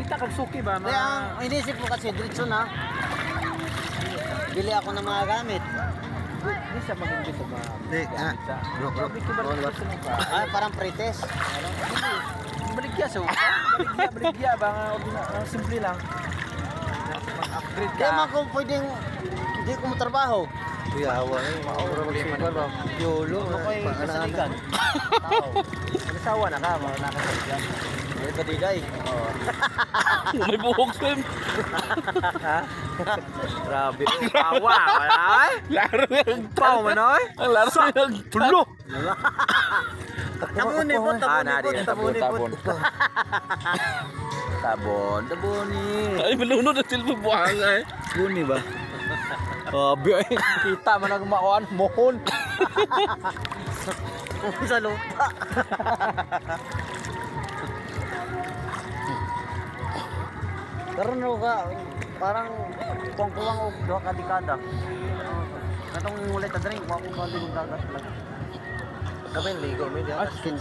kita kag suki ba? Kaya ang inisip ko kasi diretso na. Bili ako ng mga gamit. Hindi siya maganda sa mga. Bro. Parang pretest. Baligya sa uka. Baligya ba nga ordinary simple lang. Mag-upgrade Kaya ka. man kung pwedeng hindi ko matrabaho. Yawa eh. Yolo. Ano kayo kasaligan? Tao. Nagsawa na ka, mga nakasaligan. May kadigay. May buhok sim. Ha? Grabe. Tawa, wala. Laro yung Pao manoy. Ang laro yung tulo. Tabuni-bot, Tabon. Taboni. Ay, malunod na silbo buhanga eh. Buni ba? Grabe ay. Kita man ang makuan mohon. Sa lupa. Karon ka, parang kuwang-kuwang og duha ka dekada. Katong ulit ta drink, wa ko ka dagat lang. Kapin ligo mo diyan. As kin